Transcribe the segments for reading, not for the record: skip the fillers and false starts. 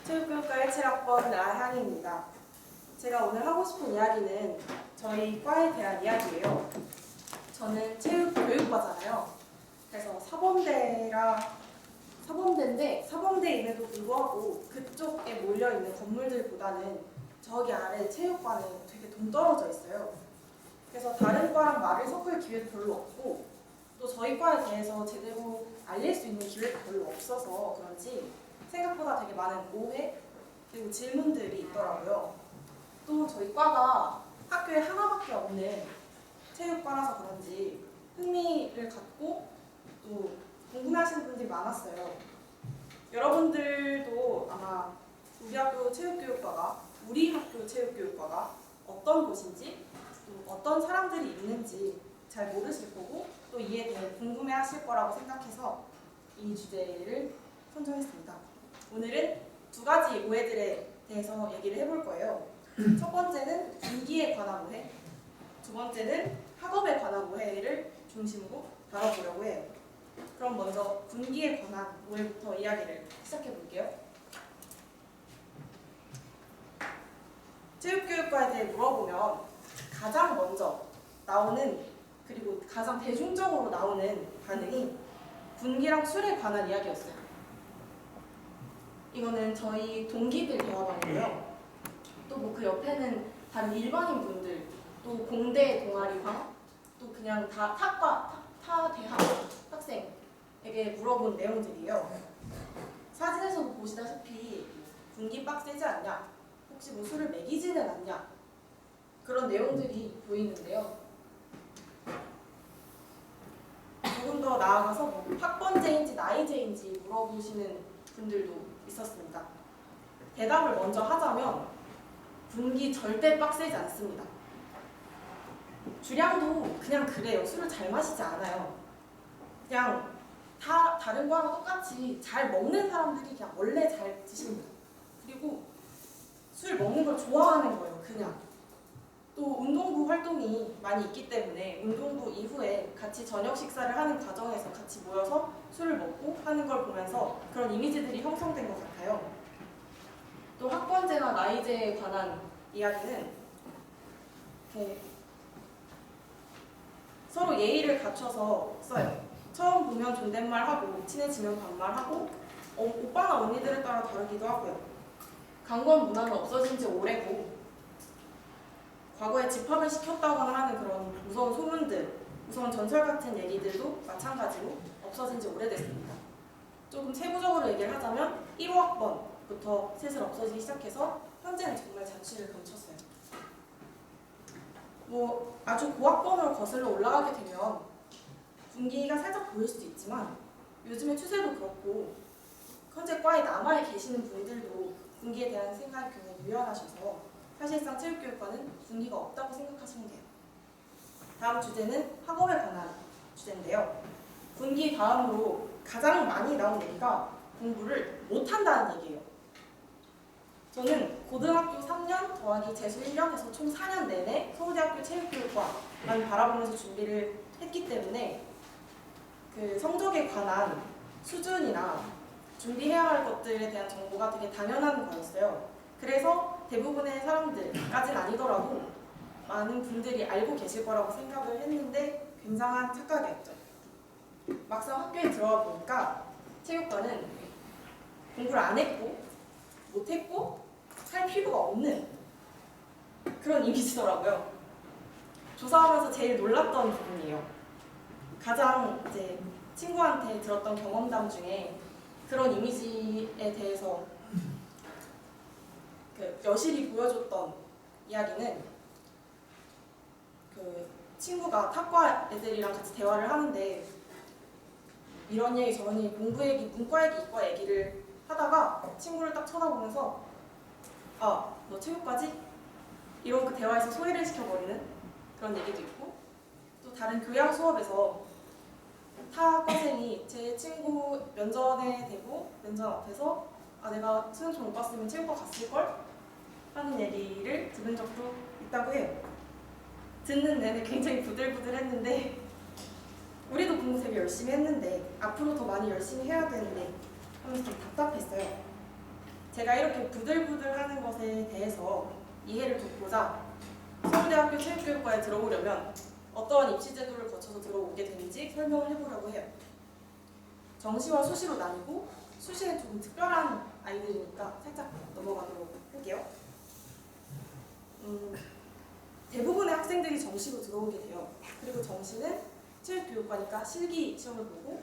체육교육과 17학번 나향입니다. 제가 오늘 하고 싶은 이야기는 저희 과에 대한 이야기예요. 저는 체육교육과잖아요. 그래서 사범대인데 사범대임에도 불구하고 그쪽에 몰려있는 건물들보다는 저기 아래 체육과는 되게 동떨어져 있어요. 그래서 다른 과랑 말을 섞을 기회도 별로 없고 또 저희 과에 대해서 제대로 알릴 수 있는 기회도 별로 없어서 그런지 생각보다 되게 많은 오해 그리고 질문들이 있더라고요. 또 저희 과가 학교에 하나밖에 없는 체육과라서 그런지 흥미를 갖고 또 궁금해하시는 분들이 많았어요. 여러분들도 아마 우리 학교 체육교육과가 어떤 곳인지 또 어떤 사람들이 있는지 잘 모르실 거고 또 이에 대해 궁금해하실 거라고 생각해서 이 주제를 선정했습니다. 오늘은 두 가지 오해들에 대해서 얘기를 해볼 거예요. 첫 번째는 분기에 관한 오해, 두 번째는 학업에 관한 오해를 중심으로 다뤄보려고 해요. 그럼 먼저 분기에 관한 오해부터 이야기를 시작해 볼게요. 체육교육과에 대해 물어보면 가장 먼저 나오는 그리고 가장 대중적으로 나오는 반응이 분기랑 술에 관한 이야기였어요. 이거는 저희 동기들 대화방이고요. 또 뭐 그 옆에는 다른 일반인 분들, 또 공대 동아리방, 또 그냥 다 타 대학 학생에게 물어본 내용들이에요. 사진에서도 보시다시피 분기 빡세지 않냐? 혹시 뭐 술을 먹이지는 않냐? 그런 내용들이 보이는데요. 조금 더 나아가서 뭐 학번제인지 나이제인지 물어보시는 분들도 있었습니다. 대답을 먼저 하자면 분기 절대 빡세지 않습니다. 주량도 그냥 그래요. 술을 잘 마시지 않아요. 그냥 다른 거랑 똑같이 잘 먹는 사람들이 그냥 원래 잘 드십니다. 그리고 술 먹는 걸 좋아하는 거예요. 그냥. 또 운동부 활동이 많이 있기 때문에 운동부 이후에 같이 저녁 식사를 하는 과정에서 같이 모여서 술을 먹고 하는 걸 보면서 그런 이미지들이 형성된 것 같아요. 또 학번제나 나이제에 관한 이야기는 이렇게 서로 예의를 갖춰서 써요. 처음 보면 존댓말하고 친해지면 반말하고 오빠나 언니들에 따라 다르기도 하고요. 강권 문화는 없어진 지 오래고 과거에 집합을 시켰다거나 하는 그런 무서운 소문들, 무서운 전설 같은 얘기들도 마찬가지로 없어진 지 오래됐습니다. 조금 세부적으로 얘기를 하자면 1호학번부터 슬슬 없어지기 시작해서 현재는 정말 자취를 감췄어요. 뭐 아주 고학번으로 거슬러 올라가게 되면 분기가 살짝 보일 수도 있지만 요즘의 추세도 그렇고 현재 과에 남아 계시는 분들도 분기에 대한 생각이 굉장히 유연하셔서 사실상 체육교육과는 분기가 없다고 생각하시면 돼요. 다음 주제는 학업에 관한 주제인데요. 분기 다음으로 가장 많이 나온 얘기가 공부를 못한다는 얘기예요. 저는 고등학교 3년 더하기 재수 1년에서 총 4년 내내 서울대학교 체육교육과만 바라보면서 준비를 했기 때문에 그 성적에 관한 수준이나 준비해야 할 것들에 대한 정보가 되게 당연한 거였어요. 그래서 대부분의 사람들까지는 아니더라도 많은 분들이 알고 계실 거라고 생각을 했는데 굉장한 착각이었죠. 막상 학교에 들어와 보니까 체육과는 공부를 안 했고 못했고 할 필요가 없는 그런 이미지더라고요. 조사하면서 제일 놀랐던 부분이에요. 가장 이제 친구한테 들었던 경험담 중에 그런 이미지에 대해서 여실히 보여줬던 이야기는 그 친구가 탁과 애들이랑 같이 대화를 하는데 이런 얘기 저런 얘기 공부 얘기 문과 얘기 이과 얘기를 하다가 친구를 딱 쳐다보면서 아, 너 체육과지? 이런 그 대화에서 소외를 시켜버리는 그런 얘기도 있고 또 다른 교양 수업에서 타과생이 제 친구 면전에 대고 면전 앞에서 아, 내가 수능 좀 못 봤으면 체육과 갔을걸? 하는 얘기를 들은 적도 있다고 해요. 듣는 내내 굉장히 부들부들했는데 우리도 공부 되게 열심히 했는데 앞으로 더 많이 열심히 해야 되는데 하면서 좀 답답했어요. 제가 이렇게 부들부들하는 것에 대해서 이해를 돕고자 서울대학교 체육교육과에 들어오려면 어떠한 입시 제도를 거쳐서 들어오게 되는지 설명을 해보려고 해요. 정시와 수시로 나뉘고 수시는 조금 특별한 아이들이니까 살짝 넘어가도록 할게요. 대부분의 학생들이 정시로 들어오게 돼요. 그리고 정시는 체육교육과니까 실기 시험을 보고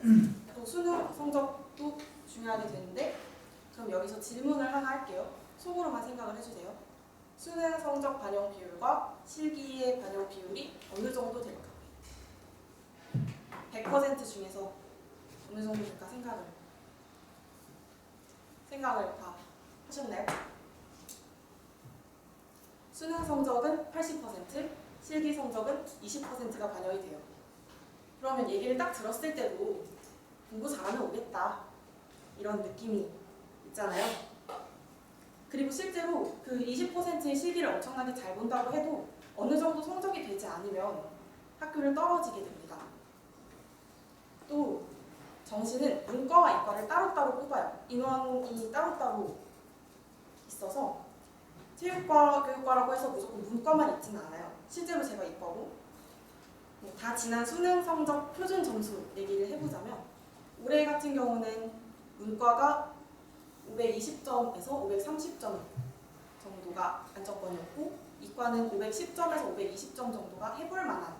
또 수능 성적도 중요하게 되는데, 그럼 여기서 질문을 하나 할게요. 속으로만 생각을 해주세요. 수능 성적 반영 비율과 실기의 반영 비율이 어느 정도 될까? 100% 중에서 어느 정도 될까 생각을 다 하셨나요? 수능 성적은 80%, 실기 성적은 20%가 반영이 돼요. 그러면 얘기를 딱 들었을 때도 공부 잘하면 오겠다 이런 느낌이 있잖아요. 그리고 실제로 그 20%의 실기를 엄청나게 잘 본다고 해도 어느 정도 성적이 되지 않으면 학교를 떨어지게 됩니다. 또 정시는 문과와 이과를 따로따로 뽑아요. 인원이 따로따로 있어서 체육과, 교육과라고 해서 무조건 문과만 있지는 않아요. 실제로 제가 이과고, 다 지난 수능 성적 표준 점수 얘기를 해보자면 올해 같은 경우는 문과가 520점에서 530점 정도가 안정권이었고, 이과는 510점에서 520점 정도가 해볼 만한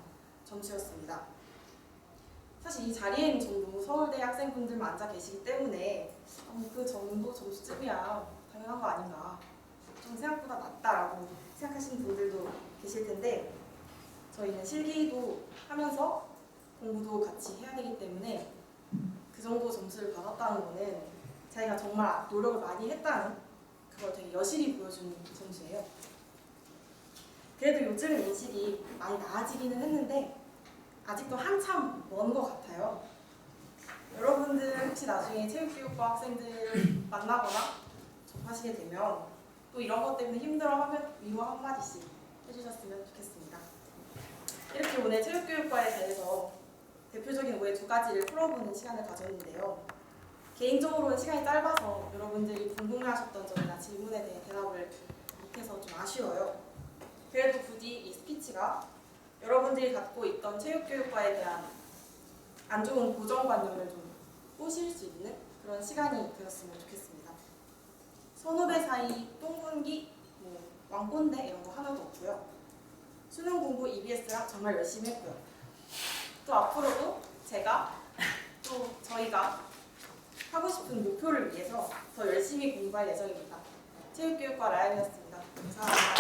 점수였습니다. 사실 이 자리에는 전부 서울대 학생분들만 앉아 계시기 때문에 그 정도 점수쯤이야 당연한 거 아닌가, 좀 생각보다 낮다라고 생각하시는 분들도 계실 텐데, 저희는 실기도 하면서 공부도 같이 해야 되기 때문에 그 정도 점수를 받았다는 거는 자기가 정말 노력을 많이 했다는 그걸 되게 여실히 보여주는 점수예요. 그래도 요즘은 인식이 많이 나아지기는 했는데 아직도 한참 먼 것 같아요. 여러분들 혹시 나중에 체육교육과 학생들 만나거나 접하시게 되면 또 이런 것 때문에 힘들어하면 위로 한마디씩 해주셨으면 좋겠습니다. 이렇게 오늘 체육교육과에 대해서 대표적인 오해 2가지를 풀어보는 시간을 가졌는데요. 개인적으로는 시간이 짧아서 여러분들이 궁금해하셨던 점이나 질문에 대해 대답을 못해서 좀 아쉬워요. 그래도 부디 이 스피치가 여러분들이 갖고 있던 체육교육과에 대한 안 좋은 고정관념을 좀 꼬실 수 있는 그런 시간이 되었으면 좋겠습니다. 선후배 사이 똥군기, 왕꼰대 이런 거 하나도 없고요. 수능 공부 EBS랑 정말 열심히 했고요. 또 앞으로도 제가 또 저희가 하고 싶은 목표를 위해서 더 열심히 공부할 예정입니다. 체육교육과 라연이었습니다. 감사합니다.